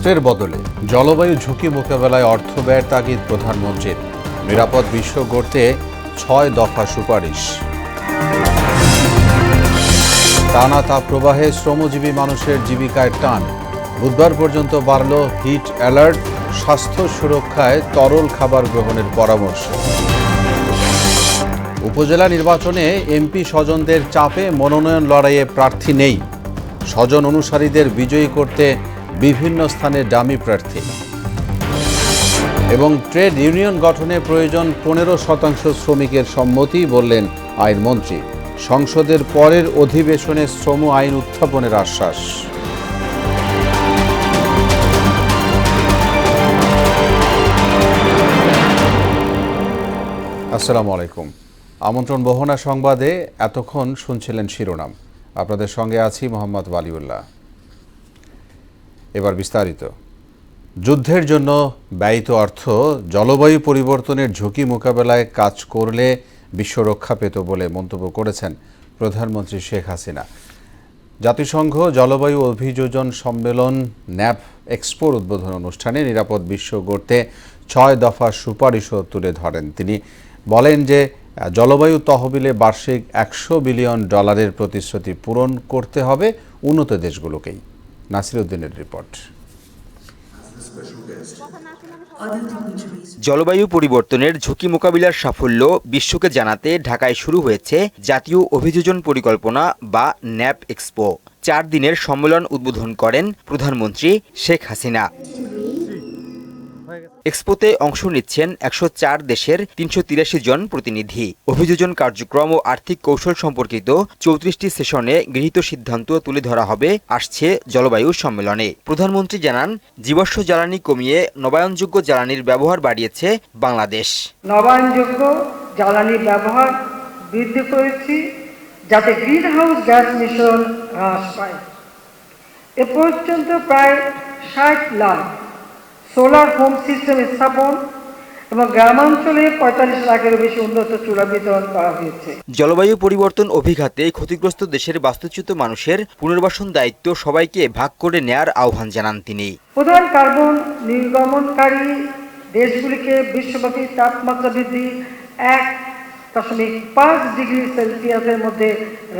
অস্ত্রের বদলে জলবায়ু ঝুঁকি মোকাবেলায় অর্থ ব্যয়ের তাগিদ প্রধানমন্ত্রীর। নিরাপদ বিশ্ব গড়তে ৬ দফা সুপারিশ। টানা তাপপ্রবাহে শ্রমজীবী মানুষের জীবিকায় টান। বুধবার পর্যন্ত বাড়ল হিট অ্যালার্ট। স্বাস্থ্য সুরক্ষায় তরল খাবার গ্রহণের পরামর্শ। উপজেলা নির্বাচনে এমপি স্বজনদের চাপে মনোনয়ন লড়াইয়ে প্রার্থী নেই। স্বজন অনুসারীদের বিজয়ী করতে বিভিন্ন স্থানে ডামি প্রার্থী। এবং ট্রেড ইউনিয়ন গঠনে প্রয়োজন 15% শ্রমিকের সম্মতি, বললেন আইনমন্ত্রী। সংসদের পরের অধিবেশনে শ্রম আইন উত্থাপনের আশ্বাস। আসসালামু আলাইকুম। আমন্ত্রণ বহনা সংবাদে এতক্ষণ শুনছিলেন শিরোনাম। আপনাদের সঙ্গে আছি মোহাম্মদ ওয়ালিউল্লাহ। এবার বিস্তারিত। যুদ্ধের জন্য ব্যয়িত অর্থ জলবায়ু পরিবর্তনের ঝুঁকি মোকাবেলায় কাজ করলে বিশ্ব রক্ষা পেত বলে মন্তব্য করেছেন প্রধানমন্ত্রী শেখ হাসিনা। জাতিসংঘ জলবায়ু অভিযোজন সম্মেলন ন্যাপ এক্সপোর উদ্বোধন অনুষ্ঠানে নিরাপদ বিশ্ব গড়তে ৬ দফা সুপারিশও তুলে ধরেন তিনি। বলেন যে জলবায়ু তহবিলে বার্ষিক $100 বিলিয়ন প্রতিশ্রুতি পূরণ করতে হবে উন্নত দেশগুলোকেই। নাসির উদ্দিনের রিপোর্ট। জলবায়ু পরিবর্তনের ঝুঁকি মোকাবিলার সাফল্য বিশ্বকে জানাতে ঢাকায় শুরু হয়েছে জাতীয় অভিযোজন পরিকল্পনা বা ন্যাপ এক্সপো। 4 দিনের সম্মেলন উদ্বোধন করেন প্রধানমন্ত্রী শেখ হাসিনা। এক্সপোতে অংশ নিচ্ছেন 104 দেশের 383 জন প্রতিনিধি। অভিযোজন কার্যক্রম ও আর্থিক কৌশল সম্পর্কিত 34টি সেশনে গৃহীত সিদ্ধান্ত তুলে ধরা হবে আসছে জলবায়ু সম্মেলনে। প্রধানমন্ত্রী জানান, জীবাশ্ম জ্বালানি কমিয়ে নবায়নযোগ্য জ্বালানির ব্যবহার বাড়িয়েছে বাংলাদেশ। নবায়নযোগ্য জ্বালানির ব্যবহার বৃদ্ধি করেছি যাতে গ্রিন হাউস গ্যাস নিঃসরণ হ্রাস পায়। এ পর্যন্ত প্রায় 60 লাখ সোলার হোম সিস্টেম স্থাপন এবং গ্রামাঞ্চলে 45 লাখেরও বেশি উন্নত চুলা বিতরণ করা হয়েছে। জলবায়ু পরিবর্তন অভিঘাতে ক্ষতিগ্রস্ত দেশের বাস্তুচ্যুত মানুষের পুনর্বাসন দায়িত্ব সবাইকে ভাগ করে নেয়ার আহ্বান জানান তিনি। প্রধান কার্বন নির্গমনকারী দেশগুলিকে বিশ্বব্যাপী তাপমাত্রা বৃদ্ধি 1.5 ডিগ্রি সেলসিয়াসের মধ্যে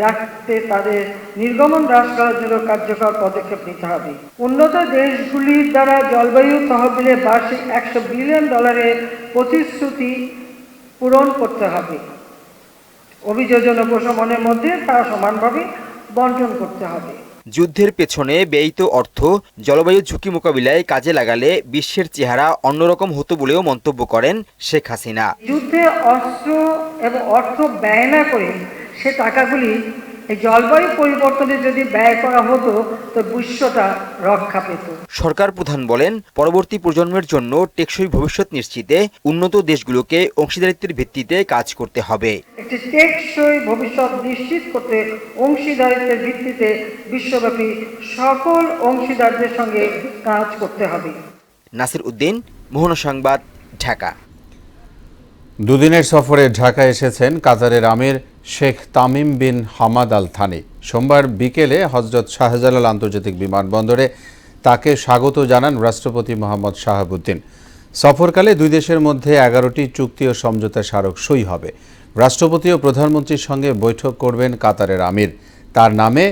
রাখতে তাদের নির্গমন হ্রাস করার জন্য কার্যকর পদক্ষেপ নিতে হবে। উন্নত দেশগুলির দ্বারা জলবায়ু তহবিলে বার্ষিক $100 বিলিয়ন প্রতিশ্রুতি পূরণ করতে হবে। অভিযোজন ও প্রশমনের মধ্যে তা সমানভাবে বণ্টন করতে হবে। যুদ্ধের পেছনে ব্যয়িত অর্থ জলবায়ু ঝুঁকি মোকাবিলায় কাজে লাগালে বিশ্বের চেহারা অন্যরকম হতো বলেও মন্তব্য করেন শেখ হাসিনা। যুদ্ধে অস্ত্র এবং অর্থ ব্যয় না করে সে টাকাগুলি এই জলবায়ু পরিবর্তনে যদি ব্যয় করা হতো তো বিশ্বটা রক্ষা পেত। সরকার প্রধান বলেন, পরবর্তী প্রজন্মের জন্য টেকসই ভবিষ্যৎ নিশ্চিতে উন্নত দেশগুলোকে অংশীদারিত্বের ভিত্তিতে কাজ করতে হবে। একটি টেকসই ভবিষ্যৎ নিশ্চিত করতে অংশীদারিত্বের ভিত্তিতে বিশ্বব্যাপী সকল অংশীদারদের সঙ্গে কাজ করতে হবে। নাসির উদ্দিন, মোহনা সংবাদ, ঢাকা। দুদিনের সফরে ঢাকা এসেছেন কাতারের আমির Sheikh Tamim bin Hamad Al Thani. সোমবার বিকেলে হজরত শাহজালাল আন্তর্জাতিক বিমানবন্দরে তাকে স্বাগত জানান রাষ্ট্রপতি মোহাম্মদ শাহাবুদ্দিন। সফরকালে দুই দেশের মধ্যে 11টি চুক্তি ও সমঝোতা স্মারক সই হবে। রাষ্ট্রপতি ও প্রধানমন্ত্রীর সঙ্গে বৈঠক করবেন কাতারের আমির। তার নামে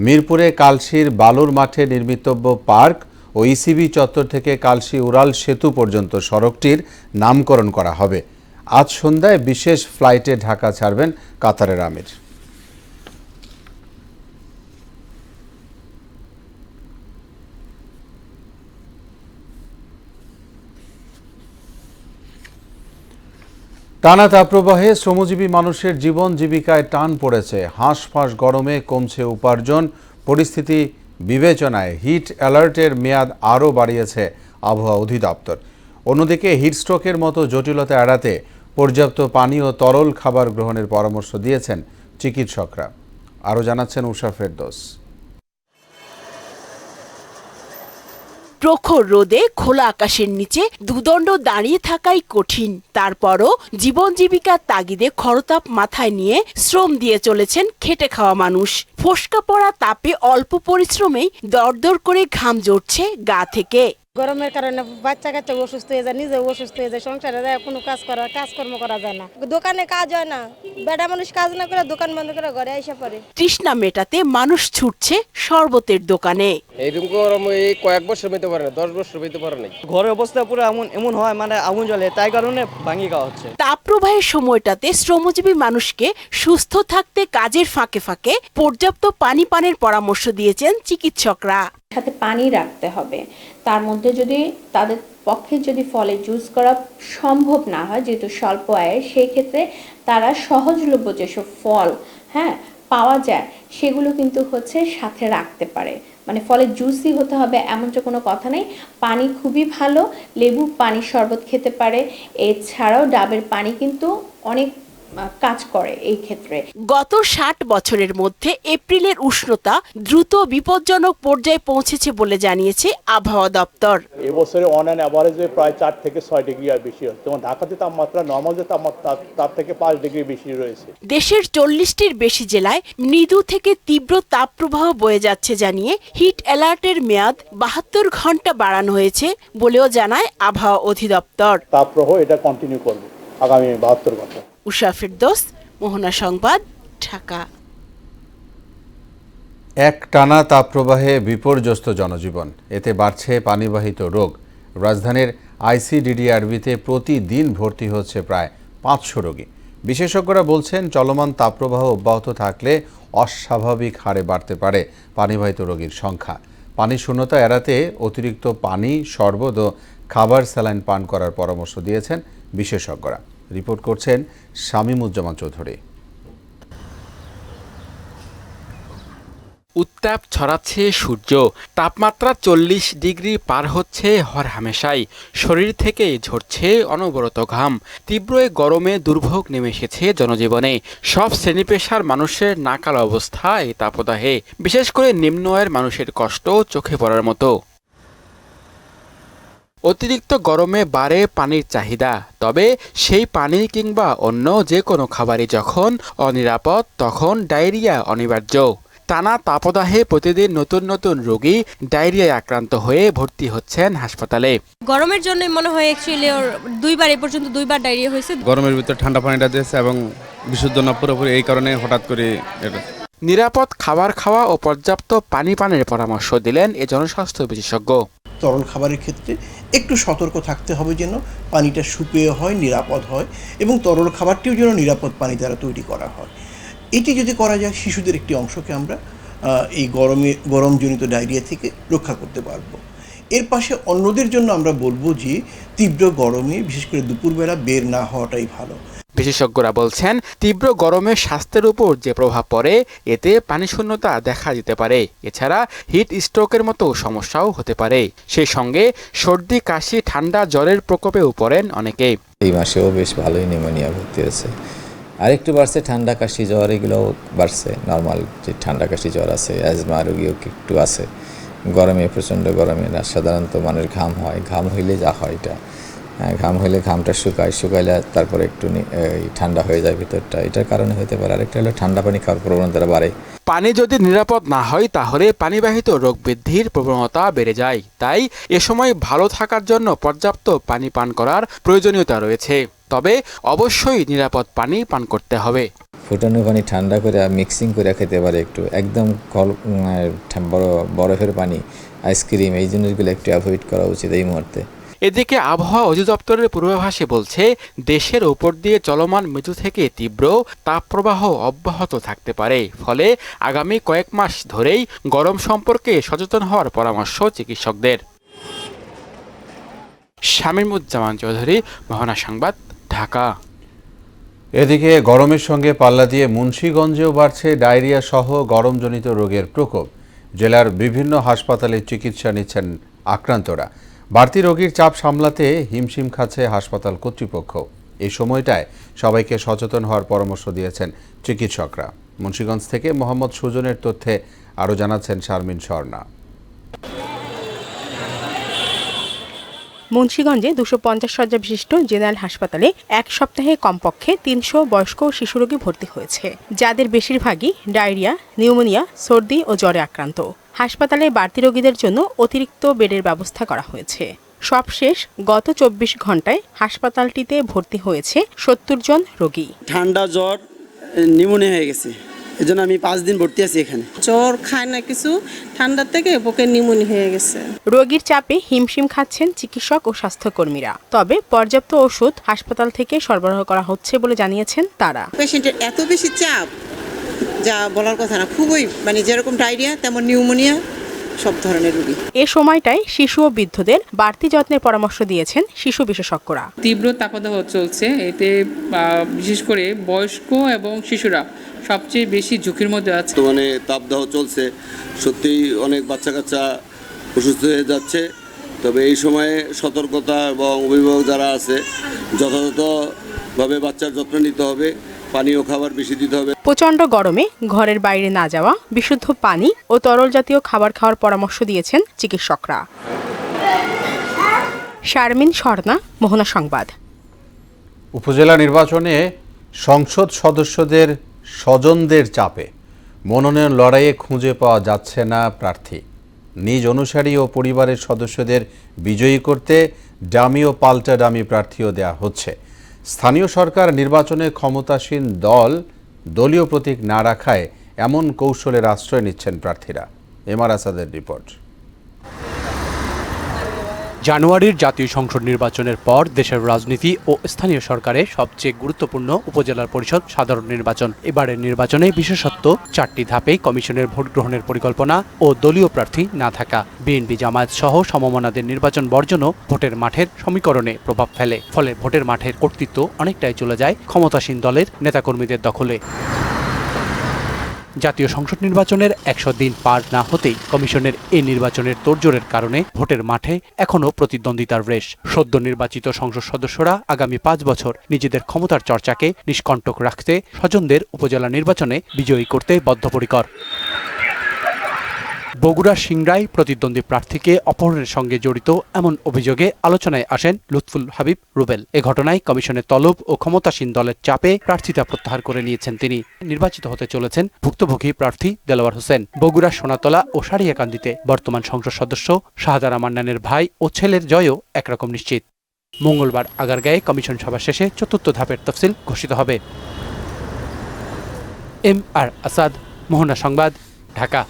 মিরপুরে কালশির বালুর মাঠে নির্মিতব্য পার্ক ও ইসিবি চত্বর থেকে কালশি উড়াল সেতু পর্যন্ত সড়কটির নামকরণ করা হবে। আজ সন্ধ্যায় বিশেষ ফ্লাইটে ঢাকা ছাড়বেন কাতারের আমির। টানা তাপপ্রবাহে শ্রমজীবী মানুষের জীবন জীবিকায় টান পড়েছে। হাঁসফাঁস গরমে কমছে উপার্জন। পরিস্থিতি বিবেচনায় হিট অ্যালার্টের মেয়াদ আরও বাড়িয়েছে আবহাওয়া অধিদপ্তর। অন্যদিকে হিটস্ট্রোকের মতো জটিলতা এড়াতে পর্যাপ্ত পানি ও তরল খাবার গ্রহণের পরামর্শ দিয়েছেন চিকিৎসকরা। আরও জানাচ্ছেন উষা ফেরদৌস। প্রখর রোদে খোলা আকাশের নিচে দুদণ্ড দাঁড়িয়ে থাকাই কঠিন। তারপরও জীবন জীবিকার তাগিদে খরতাপ মাথায় নিয়ে শ্রম দিয়ে চলেছেন খেটে খাওয়া মানুষ। ফোস্কা পড়া তাপে অল্প পরিশ্রমেই দরদর করে ঘাম ঝরছে গা থেকে। গরমের কারণে বাচ্চা কাচ্চা অসুস্থ হয়ে যায়, নিজে অসুস্থ হয়ে যায়, সংসারে যায় কোনো কাজকর্ম করা যায় না, দোকানে কাজ হয় না, বেটা মানুষ কাজ না করে দোকান বন্ধ করে ঘরে এসে পড়ে। তৃষ্ণা মেটাতে মানুষ ছুটছে শরবতের দোকানে। এইরকম গরম এই কয়েক বছর হইতে পারে না, 10 বছর হইতে পারে না। ঘরের অবস্থা পুরো এমন হয়, মানে আগুন জ্বলে, তাই কারণে ভাঙি খাওয়া হচ্ছে। তাপপ্রবাহের সময়টাতে শ্রমজীবী মানুষকে সুস্থ থাকতে কাজের ফাঁকে ফাঁকে পর্যাপ্ত পানি পানের পরামর্শ দিয়েছেন চিকিৎসকরা। সাথে পানি রাখতে হবে, তার মধ্যে যদি তাদের পক্ষে যদি ফলের জুস করা সম্ভব না হয়, যেহেতু স্বল্প আয়ের, সেই ক্ষেত্রে তারা সহজলভ্য যেসব ফল পাওয়া যায় সেগুলো কিন্তু সাথে রাখতে পারে। মানে ফলের জুসই হতে হবে এমন যে কোনো কথা নেই। পানি খুবই ভালো, লেবু পানি শরবত খেতে পারে। এছাড়াও ডাবের পানি কিন্তু অনেক কাজ করে এই ক্ষেত্রে। গত 60 বছরের মধ্যে এপ্রিলের উষ্ণতা দ্রুত বিপজ্জনক পর্যায়ে পৌঁছেছে বলে জানিয়েছে আবহাওয়া দপ্তর। এবছরে অন অ্যান অ্যাভারেজে প্রায় 4 থেকে 6 ডিগ্রি আর বেশি হচ্ছে। যেমন ঢাকাতে তাপমাত্রা নর্মাল যে তাপমাত্রা তার থেকে 5 ডিগ্রি বেশি রয়েছে। দেশের 40টির বেশি জেলায় মৃদু থেকে তীব্র তাপপ্রবাহ বয়ে যাচ্ছে জানিয়ে হিট অ্যালার্টের মেয়াদ 72 ঘন্টা বাড়ানো হয়েছে বলেও জানায় আবহাওয়া অধিদপ্তর। তাপপ্রবাহ এটা কন্টিনিউ করবে আগামী 72 ঘন্টা। উষা ফেরদৌস, মোহনা সংবাদ, ঢাকা। এক টানা তাপপ্রবাহে বিপর্যস্ত জনজীবন, এতে বাড়ছে পানিবাহিত রোগ। রাজধানীর আইসিডিডিআরবিতে প্রতিদিন ভর্তি হচ্ছে প্রায় 500 রোগী। বিশেষজ্ঞরা বলছেন চলমান তাপপ্রবাহ অব্যাহত থাকলে অস্বাভাবিক হারে বাড়তে পারে পানিবাহিত রোগীর সংখ্যা। পানি শূন্যতা এড়াতে অতিরিক্ত পানি, শরবত ও খাবার স্যালাইন পান করার পরামর্শ দিয়েছেন বিশেষজ্ঞরা। রিপোর্ট করছেন শামীমুজ্জামান চৌধুরী। উত্তাপ ছড়াচ্ছে সূর্য, তাপমাত্রা 40 ডিগ্রি পার হচ্ছে হরহামেশাই। শরীর থেকে ঝরছে অনবরত ঘাম। তীব্র এই গরমে দুর্ভোগ নেমে এসেছে জনজীবনে। সব শ্রেণী পেশার মানুষের নাকাল অবস্থা এই তাপদাহে। বিশেষ করে নিম্ন আয়ের মানুষের কষ্ট চোখে পড়ার মতো। অতিরিক্ত গরমে বাড়ে পানির চাহিদা, তবে সেই পানি কিংবা অন্য যে কোনো খাবারই যখন অনিরাপদ, তখন ডায়রিয়া অনিবার্য। টানা তাপদাহে প্রতিদিন নতুন নতুন রোগী ডায়রিয়ায় আক্রান্ত হয়ে ভর্তি হচ্ছেন হাসপাতালে। গরমের জন্য মনে হয় অ্যাকচুয়ালি ওর দুইবার ডায়রিয়া হয়েছে। গরমের ভিতর ঠান্ডা পানিটা দিয়েছে এবং বিশুদ্ধ না পুরোপুরি, এই কারণে হঠাৎ করে এটা। নিরাপদ খাবার খাওয়া ও পর্যাপ্ত পানি পানের পরামর্শ দিলেন এ জনস্বাস্থ্য বিশেষজ্ঞ। তরল খাবারের ক্ষেত্রে একটু সতর্ক থাকতে হবে যেন পানিটা সুপেয় হয়, নিরাপদ হয়, এবং তরল খাবারটিও যেন নিরাপদ পানি দ্বারা তৈরি করা হয়। এটি যদি করা যায়, শিশুদের একটি অংশকে আমরা এই গরমজনিত ডায়রিয়া থেকে রক্ষা করতে পারবো। এর পাশে অন্যদের জন্য আমরা বলবো যে তীব্র গরমে বিশেষ করে দুপুরবেলা বের না হওয়াটাই ভালো। বিশেষজ্ঞরা বলছেন তীব্র গরমে স্বাস্থ্যের উপর যে প্রভাব পড়ে, এতে পানিশূন্যতা দেখা দিতে পারে। এছাড়া হিট স্ট্রোকের মতো সমস্যাও হতে পারে। সেই সঙ্গে সর্দি, কাশি, ঠান্ডা, জ্বরের প্রকোপেও পড়েন অনেকে। এই মাসেও বেশ ভালোই নিউমোনিয়া ভর্তি হয়েছে। আরেকটু বাড়ছে ঠান্ডা, কাশি, জ্বর, এগুলোও বাড়ছে। নর্মাল যে ঠান্ডা, কাশি, জ্বর আছে, অ্যাজমা রোগীও একটু আছে। গরমে, প্রচণ্ড গরমে সাধারণত মানুষ ঘাম হয়, ঘাম হইলে যা হয় এটা, ঘাম হইলে ঘামটা শুকাইলে তারপরে একটু ঠান্ডা হয়ে যায় ভিতরটা, এটার কারণে হতে পারে। আরেকটা হলো ঠান্ডা পানি খাওয়ার প্রবণতা বাড়ে। পানি যদি নিরাপদ না হয় তাহলে পানিবাহিত রোগ বৃদ্ধির প্রবণতা বেড়ে যায়। তাই এ সময় ভালো থাকার জন্য পর্যাপ্ত পানি পান করার প্রয়োজনীয়তা রয়েছে। তবে অবশ্যই নিরাপদ পানি পান করতে হবে। ফুটানো পানি ঠান্ডা করে মিক্সিং করে খেতে পারে একটু, একদম বরফের পানি, আইসক্রিম, এই জিনিসগুলো একটু অ্যাভয়েড করা উচিত এই মুহূর্তে। এদিকে আবহাওয়া অধিদপ্তরের পূর্বাভাসে বলছে, দেশের ওপর দিয়ে চলমান মৃদু থেকে তীব্র তাপপ্রবাহ অব্যাহত থাকতে পারে। ফলে আগামী কয়েক মাস ধরেই গরম সম্পর্কে সচেতন হওয়ার পরামর্শ চিকিৎসকদের। শামীমুজ্জামান চৌধুরী, মোহনা সংবাদ, ঢাকা। এদিকে গরমের সঙ্গে পাল্লা দিয়ে মুন্সিগঞ্জেও বাড়ছে ডায়রিয়া সহ গরমজনিত রোগের প্রকোপ। জেলার বিভিন্ন হাসপাতালে চিকিৎসা নিচ্ছেন আক্রান্তরা। বাড়তি রোগীর চাপ সামলাতে হিমশিম খাচ্ছে হাসপাতাল কর্তৃপক্ষ। এই সময়টায় সবাইকে সচেতন হওয়ার পরামর্শ দিয়েছেন চিকিৎসকরা। মুন্সিগঞ্জ থেকে মোহাম্মদ সুজনের তথ্যে আরও জানাচ্ছেন শারমিন স্বর্ণা। মুন্সিগঞ্জে 250 শয্যা বিশিষ্ট জেনারেল হাসপাতালে এক সপ্তাহে কমপক্ষে 300 বয়স্ক ও শিশু রোগী ভর্তি হয়েছে, যাদের বেশিরভাগই ডায়রিয়া, নিউমোনিয়া, সর্দি ও জ্বরে আক্রান্ত। হাসপাতালে বাড়তি রোগীদের জন্য অতিরিক্ত বেডের ব্যবস্থা করা হয়েছে। সবশেষ গত 24 ঘন্টায় হাসপাতালটিতে ভর্তি হয়েছে 70 জন রোগী। ঠান্ডা, জ্বর, নিউমোনিয়া হয়ে গেছে, এজন্য আমি 5 দিন ভর্তি আছি এখানে। জ্বর খায় না কিছু, ঠান্ডার থেকে বুকে নিউমোনিয়া হয়ে গেছে। রোগীর চাপে হিমশিম খাচ্ছেন চিকিৎসক ও স্বাস্থ্যকর্মীরা। তবে পর্যাপ্ত ওষুধ হাসপাতাল থেকে সরবরাহ করা হচ্ছে বলে জানিয়েছেন তারা। পেশেন্টের এত বেশি চাপ যা বলার কথা না, খুবই যেরকম ডায়রিয়া তেমন নিউমোনিয়া, সব ধরনের রোগী। এ সময়টায় শিশু ও বৃদ্ধদের বাড়তি যত্নের পরামর্শ দিয়েছেন শিশু বিশেষজ্ঞরা। তীব্র তাপদাহ চলছে, এতে বিশেষ করে বয়স্ক এবং শিশুরা সবচেয়ে বেশি ঝুঁকির মধ্যে আছে। বর্তমানে তাপদাহ চলছে, সত্যিই অনেক বাচ্চা কাচ্চা অসুস্থ হয়ে যাচ্ছে। তবে এই সময়ে সতর্কতা এবং অভিভাবক যারা আছে যথাযথভাবে বাচ্চার যত্ন নিতে হবে, পানি ও খাবার বেশি দিতে হবে। প্রচণ্ড গরমে ঘরের বাইরে না যাওয়া, বিশুদ্ধ পানি ও তরল জাতীয় খাবার খাওয়ার পরামর্শ দিয়েছেন চিকিৎসকরা। শারমিন স্বর্ণা, মোহনা সংবাদ। উপজেলা নির্বাচনে সংসদ সদস্যদের স্বজনদের চাপে মনোনয়ন লড়াইয়ে খুঁজে পাওয়া যাচ্ছে না প্রার্থী। নিজ অনুসারী ও পরিবারের সদস্যদের বিজয়ী করতে ডামি ও পাল্টা ডামি প্রার্থীও দেয়া হচ্ছে। স্থানীয় সরকার নির্বাচনে ক্ষমতাসীন দল দলীয় প্রতীক না রাখায় এমন কৌশলের আশ্রয় নিচ্ছেন প্রার্থীরা। এমআর আসাদের রিপোর্ট। জানুয়ারির জাতীয় সংসদ নির্বাচনের পর দেশের রাজনীতি ও স্থানীয় সরকারের সবচেয়ে গুরুত্বপূর্ণ উপজেলার পরিষদ সাধারণ নির্বাচন। এবারের নির্বাচনে বিশেষত্ব 4টি ধাপে কমিশনের ভোট গ্রহণের পরিকল্পনা ও দলীয় প্রার্থী না থাকা। বিএনপি, জামায়াত সহ সমমনাদের নির্বাচন বর্জনও ভোটের মাঠের সমীকরণে প্রভাব ফেলে। ফলে ভোটের মাঠের কর্তৃত্ব অনেকটাই চলে যায় ক্ষমতাসীন দলের নেতাকর্মীদের দখলে। জাতীয় সংসদ নির্বাচনের 100 দিন পার না হতেই কমিশনের এই নির্বাচনের তোড়জোড়ের কারণে ভোটের মাঠে এখনও প্রতিদ্বন্দ্বিতার রেশ। সদ্য নির্বাচিত সংসদ সদস্যরা আগামী 5 বছর নিজেদের ক্ষমতার চর্চাকে নিষ্কণ্টক রাখতে স্বজনদের উপজেলা নির্বাচনে বিজয়ী করতে বদ্ধপরিকর। বগুড়ার সিংড়ায় প্রতিদ্বন্দ্বী প্রার্থীকে অপহরণের সঙ্গে জড়িত এমন অভিযোগে আলোচনায় আসেন লুৎফুল হাবিব রুবেল। এ ঘটনায় কমিশনের তলব ও ক্ষমতাসীন দলের চাপে প্রার্থিতা প্রত্যাহার করে নিয়েছেন তিনি। নির্বাচিত হতে চলেছেন ভুক্তভোগী প্রার্থী দেলোয়ার হোসেন। বগুড়ার সোনাতলা ও সারিয়াকান্দিতে বর্তমান সংসদ সদস্য শাহজারা মান্নানের ভাই ও ছেলের জয়ও একরকম নিশ্চিত। মঙ্গলবার আগারগাঁয়ে কমিশন সভা শেষে 4র্থ ধাপের তফসিল ঘোষিত হবে। এমআর আসাদ, মোহনা সংবাদ, ঢাকা।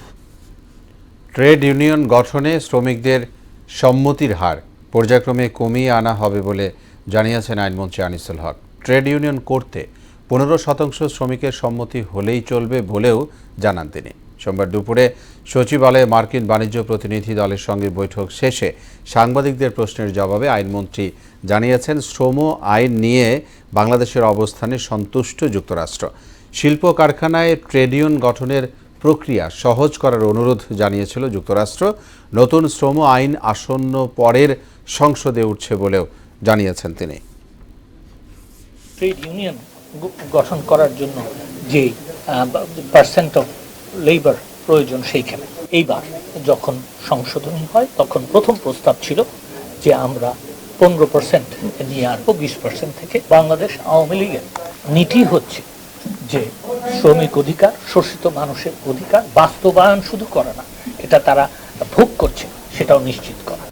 ট্রেড ইউনিয়ন গঠনে শ্রমিকদের সম্মতির হার পর্যায়ক্রমে কমিয়ে আনা হবে বলে জানিয়েছেন আইনমন্ত্রী আনিসুল হক। ট্রেড ইউনিয়ন করতে 15% শ্রমিকের সম্মতি হলেই চলবে বলেও জানান তিনি। সোমবার দুপুরে সচিবালয়ে মার্কিন বাণিজ্য প্রতিনিধি দলের সঙ্গে বৈঠক শেষে সাংবাদিকদের প্রশ্নের জবাবে আইনমন্ত্রী জানিয়েছেন, শ্রম আইন নিয়ে বাংলাদেশের অবস্থানে সন্তুষ্ট যুক্তরাষ্ট্র। শিল্প কারখানায় ট্রেড ইউনিয়ন গঠনের প্রক্রিয়া সহজ করার অনুরোধ জানিয়েছিল যুক্তরাষ্ট্র। নতুন শ্রম আইন আসন্ন পরের সংসদে উঠছে বলেও জানিয়েছেন তিনি। ট্রেড ইউনিয়ন গঠন করার জন্য যে পার্সেন্ট অফ লেবার প্রয়োজন, সেইখানে এইবার যখন সংশোধনী হয় তখন প্রথম প্রস্তাব ছিল যে আমরা 15% নিয়ে আসবো 20% থেকে। বাংলাদেশ আওয়ামী লীগের নীতি হচ্ছে যে শ্রমিক অধিকার, শোষিত মানুষের অধিকার বাস্তবায়ন শুধু করা না, এটা তারা ভোগ করছে সেটাও নিশ্চিত করা।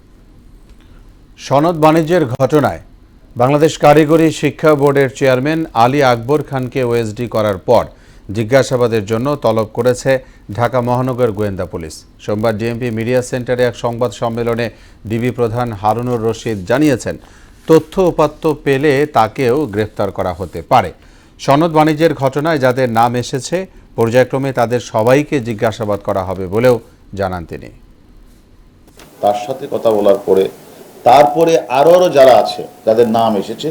সনদ বাণিজ্যের ঘটনায় বাংলাদেশ কারিগরি শিক্ষা বোর্ডের চেয়ারম্যান আলী আকবর খানকে ওএসডি করার পর জিজ্ঞাসাবাদের জন্য তলব করেছে ঢাকা মহানগর গোয়েন্দা পুলিশ। সোমবার ডিএমপি মিডিয়া সেন্টারে এক সংবাদ সম্মেলনে ডিবি প্রধান হারুনুর রশিদ জানিয়েছেন, তথ্য উপাত্ত পেলে তাকেও গ্রেফতার করা হতে পারে। সনদ বাণিজ্যের ঘটনায় যাদের নাম এসেছে পর্যায়ক্রমে তাদের সবাইকে জিজ্ঞাসাবাদ করা হবে বলেও জানান তিনি। তার সাথে কথা বলার পরে তারপরে আরো যারা আছে যাদের নাম এসেছে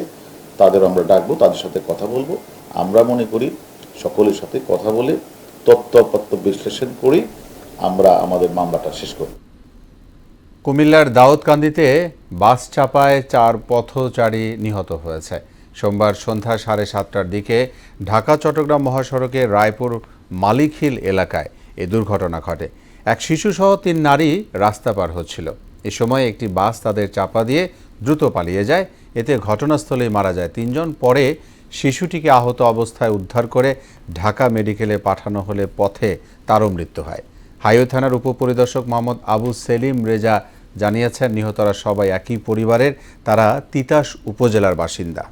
তাদের আমরা ডাকবো, তাদের সাথে কথা বলবো। আমরা মনে করি সকলের সাথে কথা বলে তথ্যপত্র বিশ্লেষণ করি আমরা আমাদের মামলাটা শেষ করি। কুমিল্লার দাউদকান্দিতে বাস চাপায় 4 পথচারী নিহত হয়েছে। সোমবার সন্ধ্যা 7:30টার দিকে ঢাকা চট্টগ্রাম মহাসড়কের রায়পুর মালিকহিল এলাকায় এ দুর্ঘটনা ঘটে। এক শিশুসহ 3 নারী রাস্তা পার হচ্ছিল। এ সময় একটি বাস তাদের চাপা দিয়ে দ্রুত পালিয়ে যায়। এতে ঘটনাস্থলেই মারা যায় 3 জন। পরে শিশুটিকে আহত অবস্থায় উদ্ধার করে ঢাকা মেডিকেলে পাঠানো হলে পথে তারও মৃত্যু হয়। হাইওয়ে থানার উপপরিদর্শক মোহাম্মদ আবু সেলিম রেজা জানিয়েছেন, নিহতরা সবাই একই পরিবারের। তারা তিতাস উপজেলার বাসিন্দা।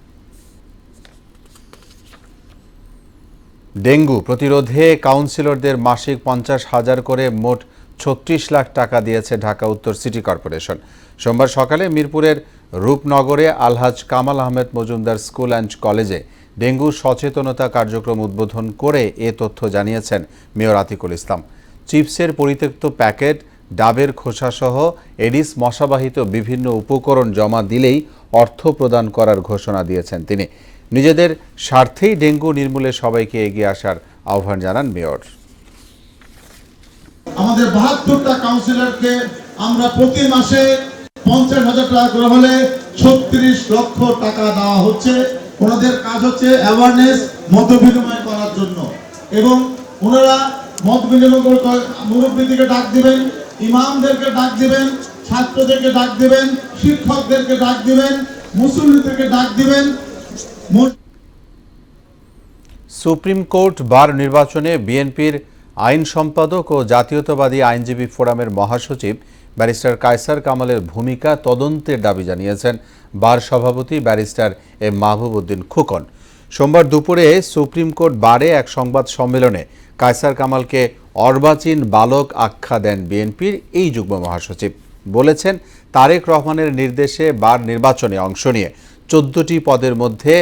ডেঙ্গু প্রতিরোধে কাউন্সিলরদের মাসিক 50,000 করে মোট 36 লাখ টাকা দিয়েছে ঢাকা উত্তর সিটি কর্পোরেশন। সোমবার সকালে মিরপুরের রূপনগরে আলহাজ কামাল আহমেদ মজুমদার স্কুল অ্যান্ড কলেজে ডেঙ্গু সচেতনতা কার্যক্রম উদ্বোধন করে এ তথ্য জানিয়েছেন মেয়র আতিকুল ইসলাম। চিপসের পরিত্যক্ত প্যাকেট, ডাবের খোসাসহ এডিস মশাবাহিত বিভিন্ন উপকরণ জমা দিলেই অর্থ প্রদান করার ঘোষণা দিয়েছেন তিনি। নিজেদের স্বার্থেই ডেঙ্গু নির্মূলে সবাইকে এগিয়ে আসার আহ্বান জানান মেয়র। আমাদের 72টা কাউন্সিলরকে আমরা প্রতি মাসে 50,000 টাকা করে হলে 36 লক্ষ টাকা দেওয়া হচ্ছে। ওনাদের কাজ হচ্ছে অ্যাওয়ারনেস, মত বিনিময় করার জন্য, এবং ওনারা মত বিনিময় করে মুরব্বীদেরকে ডাক দিবেন, ইমামদেরকে ডাক দিবেন, ছাত্রদেরকে ডাক দিবেন, শিক্ষকদেরকে ডাক দিবেন, মুসল্লিদেরকে ডাক দিবেন। সুপ্রিম কোর্ট বার নির্বাচনে বিএনপির আইন সম্পাদক ও জাতীয়তাবাদী আইনজীবী ফোরামের মহাসচিব ব্যারিস্টার কায়সার কামালের ভূমিকা তদন্তের দাবি জানিয়েছেন বার সভাপতি ব্যারিস্টার এম মাহবুব উদ্দিন খোকন। সোমবার দুপুরে সুপ্রিম কোর্ট বারে এক সংবাদ সম্মেলনে কায়সার কামালকে অর্বাচীন বালক আখ্যা দেন বিএনপির এই যুগ্ম মহাসচিব। বলেছেন, তারেক রহমানের নির্দেশে বার নির্বাচনে অংশ নিয়ে 14টি পদের মধ্যে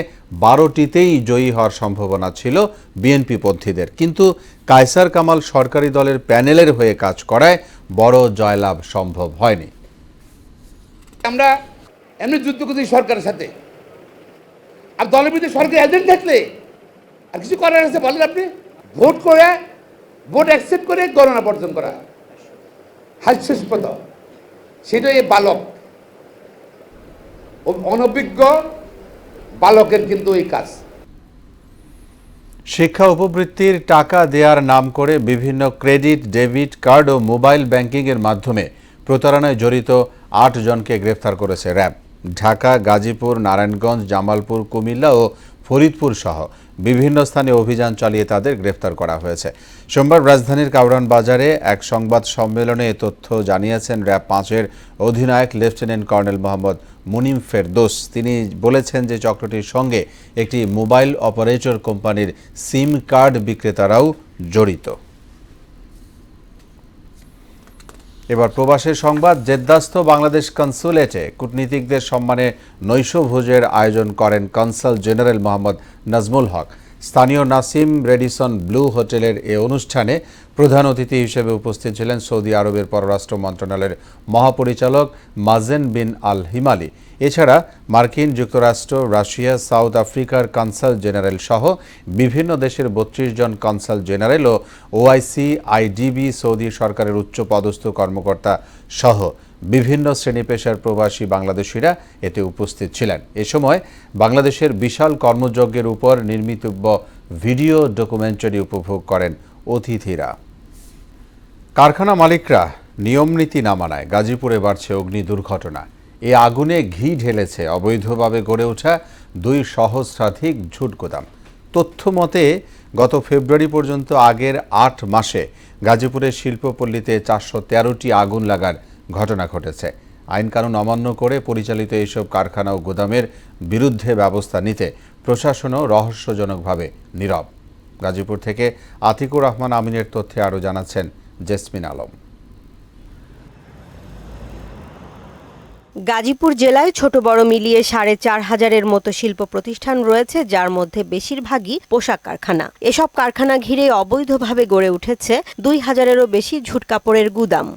12টিতেই জয়ী হওয়ার সম্ভাবনা ছিল বিএনপি পন্থীদের, কিন্তু কায়সার কামাল সরকারি দলের প্যানেলের হয়ে কাজ করায় বড় জয়লাভ সম্ভব হয়নি। আমরা এমনি যুদ্ধ করছি সরকারের সাথে, আর দলের বিরুদ্ধে সরকার এজেন্ট থাকলে আর কিছু করার আছে বলেন আপনি? ভোট করে, ভোট অ্যাকসেপ্ট করে গণনা বর্জন করা হাস্যাস্পদ। সেটা এই বালক, অনভিজ্ঞ বালকের কিন্তু এই কাজ। শিক্ষা উপবৃত্তির টাকা দেওয়ার নাম করে বিভিন্ন ক্রেডিট, ডেবিট কার্ড ও মোবাইল ব্যাংকিংয়ের মাধ্যমে প্রতারণায় জড়িত 8 জনকে গ্রেফতার করেছে র্যাব। ঢাকা, গাজীপুর, নারায়ণগঞ্জ, জামালপুর, কুমিল্লা ও ফরিদপুর সহ বিভিন্ন স্থানে অভিযান চালিয়ে তাদের গ্রেফতার করা হয়েছে। সোমবার রাজধানীর কাউরান বাজারে এক সংবাদ সম্মেলনে এ তথ্য জানিয়েছেন র্যাব 5-এর অধিনায়ক লেফটেন্যান্ট কর্নেল মোহাম্মদ মুনিম ফেরদৌস। তিনি বলেছেন যে চক্রটির সঙ্গে একটি মোবাইল অপারেটর কোম্পানির সিম কার্ড বিক্রেতারাও জড়িত। এবার প্রবাসের সংবাদ। জেদ্দাস্থ বাংলাদেশ কনসুলেটে কূটনীতিকদের সম্মানে নৈশভোজের আয়োজন করেন কনসাল জেনারেল মোহাম্মদ নাজমুল হক। স্থানীয় নাসিম রেডিসন ব্লু হোটেলের এ অনুষ্ঠানে প্রধান অতিথি হিসেবে উপস্থিত ছিলেন সৌদি আরবের পররাষ্ট্র মন্ত্রণালয়ের মহাপরিচালক মাজেন বিন আল হিমালি। এছাড়া মার্কিন যুক্তরাষ্ট্র, রাশিয়া, সাউথ আফ্রিকার কনসাল জেনারেল সহ বিভিন্ন দেশের 32 জন কনসাল জেনারেল ও ওআইসি, আইডিবি, সৌদি সরকারের উচ্চ পদস্থ কর্মকর্তা সহ বিভিন্ন শ্রেণী পেশার প্রবাসী বাংলাদেশিরা এতে উপস্থিত ছিলেন। এ সময় বাংলাদেশের বিশাল কর্মযজ্ঞের উপর নির্মিতব্য ভিডিও ডকুমেন্টারি উপভোগ করেন অতিথিরা। কারখানা মালিকরা নিয়মনীতি না মানায় গাজীপুরে বাড়ছে অগ্নি দুর্ঘটনা। এ আগুনে ঘি ঢেলেছে অবৈধভাবে গড়ে ওঠা 2 সহস্রাধিক ঝুট গোদাম। তথ্য মতে গত ফেব্রুয়ারি পর্যন্ত আগের 8 মাসে গাজীপুরের শিল্পপল্লীতে 413টি আগুন লাগার ঘটনা ঘটেছে। আইন কানুন অমান্য করে পরিচালিত এইসব কারখানা ও গোদামের বিরুদ্ধে ব্যবস্থা নিতে প্রশাসনও রহস্যজনকভাবে নীরব। গাজীপুর থেকে আতিকুর রহমান আমিনের তথ্যে আরও জানাচ্ছেন জেসমিন আলম। গাজীপুর জেলায় ছোট বড় মিলিয়ে 4,500-এর মতো শিল্প প্রতিষ্ঠান রয়েছে, যার মধ্যে বেশিরভাগই পোশাক কারখানা। এসব কারখানা ঘিরে অবৈধভাবে গড়ে উঠেছে 2,000-এরও বেশি ঝুট কাপড়ের গুদাম।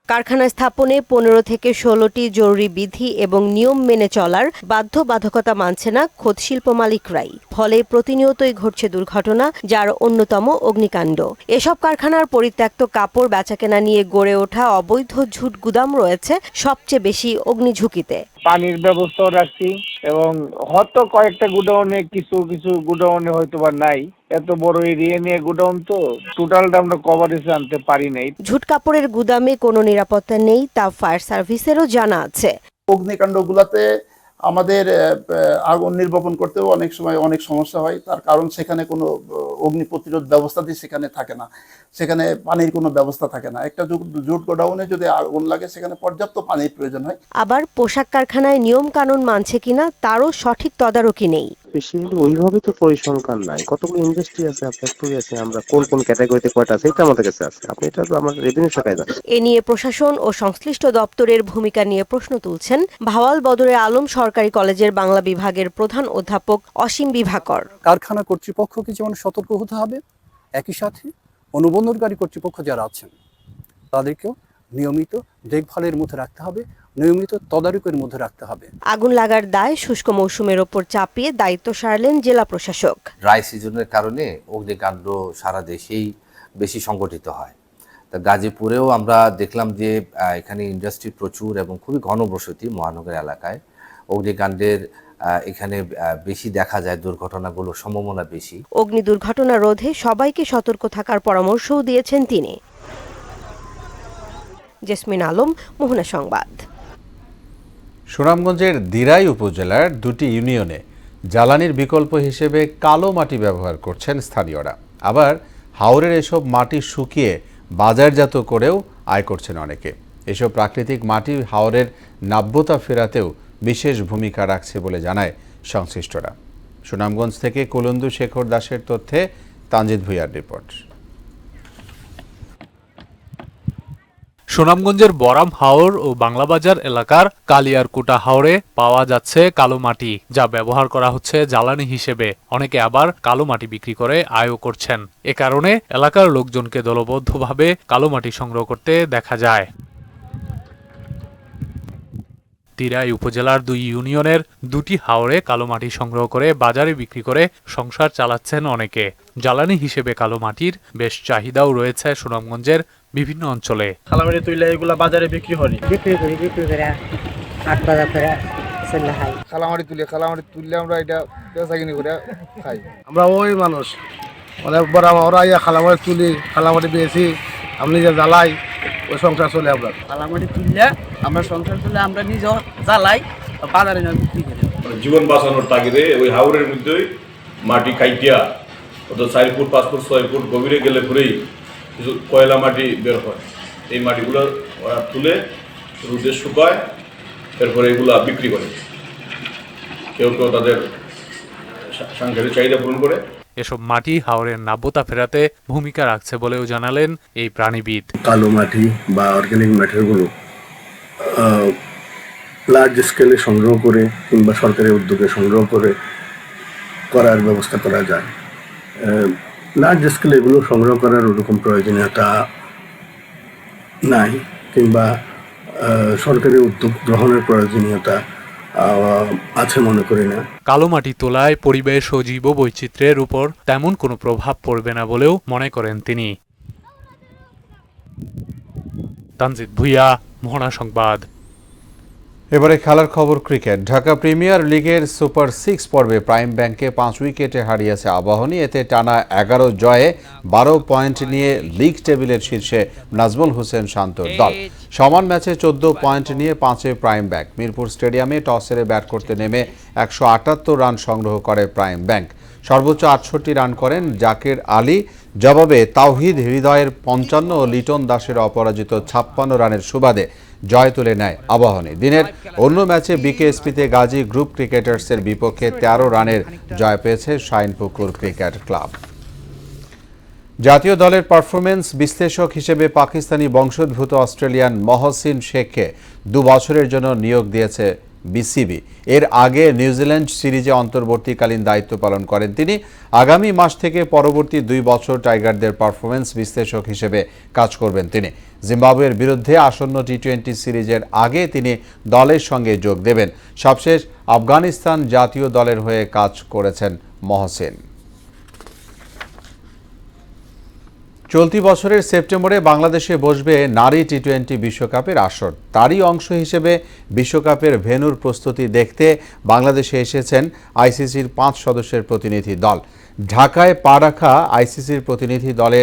কারখানা স্থাপনে 15 থেকে 16টি জরুরি বিধি এবং নিয়ম মেনে চলার বাধ্যবাধকতা মানছে না খোদ শিল্প মালিকরাই। ফলে প্রতিনিয়তই ঘটছে দুর্ঘটনা, যার অন্যতম অগ্নিকাণ্ড। এসব কারখানার পরিত্যক্ত কাপড় বেচাকেনা নিয়ে গড়ে ওঠা অবৈধ ঝুট গুদাম রয়েছে সবচেয়ে বেশি অগ্নিঝুঁকিতে। পানির ব্যবস্থাও রাখছি এবং হয়তো কয়েকটা গুডাউনে কিছু গুডাউনে হয়তো বা নাই, এত বড় এরিয়া নিয়ে গোডাউন তো টোটালটা আমরা কভারেজে আনতে পারি নাই। ঝুট কাপড়ের গুদামে কোনো নিরাপত্তা নেই তা ফায়ার সার্ভিসেরও জানা আছে। অগ্নিকাণ্ডগুলোতে আমাদের আগুন নির্বাপন করতেও অনেক সময় অনেক সমস্যা হয়, তার কারণ সেখানে কোনো অগ্নি প্রতিরোধ ব্যবস্থাটি সেখানে থাকে না, সেখানে পানির কোনো ব্যবস্থা থাকে না। একটা জুট গোডাউনে যদি আগুন লাগে সেখানে পর্যাপ্ত পানির প্রয়োজন হয়। আবার পোশাক কারখানায় নিয়ম কানুন মানছে কিনা তারও সঠিক তদারকি নেই। ওইভাবে তো পরিসংখ্যান নাই, কতগুলো ইন্ডাস্ট্রি আছে, ফ্যাক্টরি আছে, আমরা কোন কোন ক্যাটাগরিতে কয়টা আছে এটা আমাদের কাছে আছে। আপনি এটা তো আমার রেভিনিউ শাখায় জানেন। এ নিয়ে প্রশাসন ও সংশ্লিষ্ট দপ্তরের ভূমিকা নিয়ে প্রশ্ন তুলছেন ভাওয়াল বদরে আলম সরকারি কলেজের বাংলা বিভাগের প্রধান অধ্যাপক অসীম বিভাকর। কারখানা কর্তৃপক্ষকে যেমন সতর্ক হতে হবে, একই সাথে অনুবন্ধনকারী কর্তৃপক্ষ যারা আছেন তাদেরকেও নিয়মিত দেখভালের মধ্যে রাখতে হবে, নিয়মিত তদারকির মধ্যে রাখতে হবে। আগুন লাগার দায় শুষ্ক মৌসুমের ওপর চাপিয়ে দায়িত্ব সারলেন জেলা প্রশাসক। ড্রাই সিজনের কারণে অগ্নিকাণ্ড সারা দেশেই বেশি সংগঠিত হয়। তা গাজীপুরেও আমরা দেখলাম যে এখানে ইন্ডাস্ট্রি প্রচুর এবং খুবই ঘনবসতি মহানগর এলাকায়। অগ্নিকাণ্ডের এখানে বেশি দেখা যায়, দুর্ঘটনাগুলোর সম্ভাবনা বেশি। অগ্নি দুর্ঘটনা রোধে সবাইকে সতর্ক থাকার পরামর্শও দিয়েছেন তিনি। জেসমিন আলম, মোহনা সংবাদ। সুনামগঞ্জের দিরাই উপজেলার দুটি ইউনিয়নে জ্বালানির বিকল্প হিসেবে কালো মাটি ব্যবহার করছেন স্থানীয়রা। আবার হাওরের এসব মাটি শুকিয়ে বাজারজাত করেও আয় করছেন অনেকে। এসব প্রাকৃতিক মাটি হাওরের নাব্যতা ফেরাতেও বিশেষ ভূমিকা রাখছে বলে জানায় সংশ্লিষ্টরা। সুনামগঞ্জ থেকে কুলন্দু শেখর দাসের তথ্যে তানজিদ ভুঁইয়ার রিপোর্ট। সুনামগঞ্জের বরাম হাওর ও বাংলাবাজার এলাকার কালিয়ারকুটা হাওরে পাওয়া যাচ্ছে কালো মাটি, যা ব্যবহার করা হচ্ছে জ্বালানি হিসেবে। অনেকে আবার কালো মাটি বিক্রি করে আয়ও করছেন। এ কারণে এলাকার লোকজনকে দলবদ্ধভাবে কালো মাটি সংগ্রহ করতে দেখা যায়। দিরাই উপজেলার দুই ইউনিয়নের দুটি হাওরে কালো মাটি সংগ্রহ করে বাজারে বিক্রি করে সংসার চালাচ্ছেন অনেকে। জ্বালানি হিসেবে কালো মাটির বেশ চাহিদাও রয়েছে সুনামগঞ্জের বিভিন্ন অঞ্চলে। খালামাটি তুইলে এগুলা বাজারে বিক্রি করে হাট বাজার করে খালামাটি তুললে আমরা এটা বেচাকিনি করে খাই। আমরা ওই মানুষ মানে বড় ওরা খালামাটি তুলি, খালামাটি বেশি আমি নিজে জ্বালাই, ওই সংসার চলে। আমরা খালামাটি তুললে আমরা সংসার চলে, আমরা নিজে জ্বালাই, বাজারে বিক্রি করি। জীবন বাঁচানোর তাগিদে ওই হাওরের মধ্যেই মাটি খাইটিয়া অত 4 ফুট 5 ফুট 6 ফুট গভীরে গেলে ঘুরেই কিছু কয়লা মাটি বের হয়। এই মাটিগুলো ওরা তুলে রোদে শুকায়, এরপরে এগুলা বিক্রি করে। কেউ কেউ তাদের সাংসারিক চাহিদা পূরণ করে। এসব মাটি হাওরের নাব্যতা ফেরাতে ভূমিকা রাখছে বলেও জানালেন এই প্রাণীবিদ। কালো মাটি বা অর্গানিক ম্যাটেরিয়ালগুলো লার্জ স্কেলে সংগ্রহ করে কিংবা সরকারি উদ্যোগে সংগ্রহ করে করার ব্যবস্থা করা যায়। লার্জ স্কেলে এগুলো সংগ্রহ করার ওরকম প্রয়োজনীয়তা নাই, কিংবা সরকারি উদ্যোগ গ্রহণের প্রয়োজনীয়তা আছে মনে করি না। কালো মাটি তোলায় পরিবেশ ও জীববৈচিত্র্যের উপর তেমন কোনো প্রভাব পড়বে না বলেও মনে করেন তিনি। তানজিদ ভুঁইয়া, মোহনা সংবাদ। এবারে খেলার খবর ক্রিকেট। ঢাকা প্রিমিয়ার লিগের সুপার 6 পর্বে প্রাইম ব্যাংকে 5 উইকেটে হারিয়েছে আবাহনী। এতে টানা 11 জয়ে 12 পয়েন্ট নিয়ে লিগ টেবিলের শীর্ষে নাজমুল হোসেন শান্তর দল। সমান ম্যাচে 14 পয়েন্ট নিয়ে 5-এ প্রাইম ব্যাংক। মিরপুর স্টেডিয়ামে টস হেরে ব্যাট করতে নেমে 178 রান সংগ্রহ করে প্রাইম ব্যাংক। সর্বোচ্চ 68 রান করেন জাকির আলী। জবাবে তাওহিদ হৃদয়ের 55 ও লিটন দাসের অপরাজিত 56 রানের সুবাদে জয় তুলে নেয় আবাহনী। দিনের অন্য ম্যাচে বিকেএসপিতে গাজী গ্রুপ ক্রিকেটার্সের বিপক্ষে 13 রানের জয় পেয়েছে শাইনপুকুর ক্রিকেট ক্লাব। জাতীয় দলের পারফরমেন্স বিশ্লেষক হিসেবে পাকিস্তানি বংশোদ্ভূত অস্ট্রেলিয়ান মহসিন শেখকে 2 বছরের জন্য নিয়োগ দিয়েছে বিসিবি। এর আগে নিউজিল্যান্ড সিরিজে অন্তর্বর্তীকালীন দায়িত্ব পালন করেন তিনি। আগামী মাস থেকে পরবর্তী 2 বছর টাইগারদের পারফরমেন্স বিশ্লেষক হিসেবে কাজ করবেন তিনি। জিম্বাবুয়ের বিরুদ্ধে আসন্ন টি-20 সিরিজের আগে তিনি দলের সঙ্গে যোগ দেবেন। সবশেষ আফগানিস্তান জাতীয় দলের হয়ে কাজ করেছেন মহসিন। চলতি বছরের সেপ্টেম্বরে বাংলাদেশে বসবে নারী টি-20 বিশ্বকাপের আসর। তারই অংশ হিসেবে বিশ্বকাপের ভেন্যুর প্রস্তুতি দেখতে বাংলাদেশে এসেছেন আইসিসির 5 সদস্যের প্রতিনিধি দল। ঢাকায় পা রাখা আইসিসির প্রতিনিধি দলে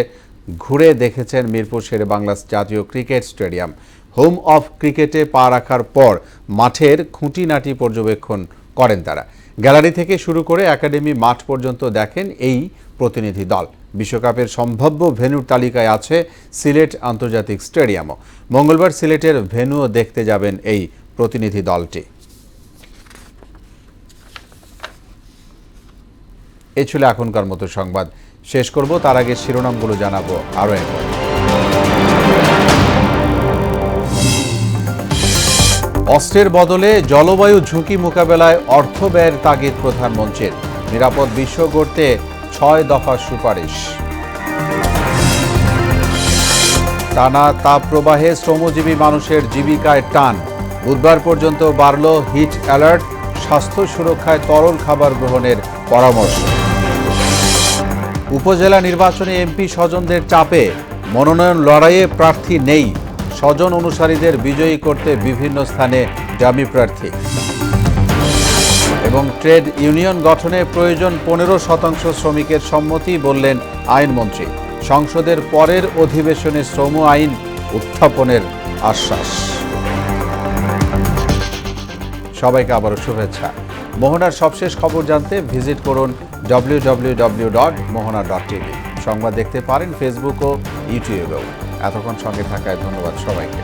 ঘুরে দেখেছেন মিরপুর শেরেবাংলা জাতীয় ক্রিকেট স্টেডিয়াম। হোম অফ ক্রিকেটে পা রাখার পর মাঠের খুঁটিনাটি পর্যবেক্ষণ করেন তারা। গ্যালারি থেকে শুরু করে একাডেমি মাঠ পর্যন্ত দেখেন এই প্রতিনিধি দল। বিশ্বকাপের সম্ভাব্য ভেন্যুর তালিকায় আছে সিলেট আন্তর্জাতিক স্টেডিয়ামও। মঙ্গলবার সিলেটের ভেন্যুও দেখতে যাবেন এই প্রতিনিধি দলটি। এই ছিল এখনকার মতো সংবাদ। শেষ করব তার আগে শিরোনামগুলো জানাবো আরও একবার। অস্ত্রের বদলে জলবায়ু ঝুঁকি মোকাবেলায় অর্থ ব্যয়ের তাগিদ প্রধানমন্ত্রীর। নিরাপদ বিশ্ব গড়তে 6 দফা সুপারিশ। টানা তাপ প্রবাহে শ্রমজীবী মানুষের জীবিকায় টান। বুধবার পর্যন্ত বাড়ল হিট অ্যালার্ট। স্বাস্থ্য সুরক্ষায় তরল খাবার গ্রহণের পরামর্শ। উপজেলা নির্বাচনে এমপি স্বজনদের চাপে মনোনয়ন লড়াইয়ে প্রার্থী নেই। স্বজন অনুসারীদের বিজয়ী করতে বিভিন্ন স্থানে ডামি প্রার্থী। এবং ট্রেড ইউনিয়ন গঠনে প্রয়োজন 15% শ্রমিকের সম্মতি বললেন আইনমন্ত্রী। সংসদের পরের অধিবেশনে শ্রম আইন উত্থাপনের আশ্বাস। সবাইকে আবারও শুভেচ্ছা। মোহনার সবশেষ খবর জানতে ভিজিট করুন www.mohana.tv। সংবাদ দেখতে পারেন ফেসবুক ও ইউটিউবেও। এতক্ষণ সঙ্গে থাকায় ধন্যবাদ সবাইকে।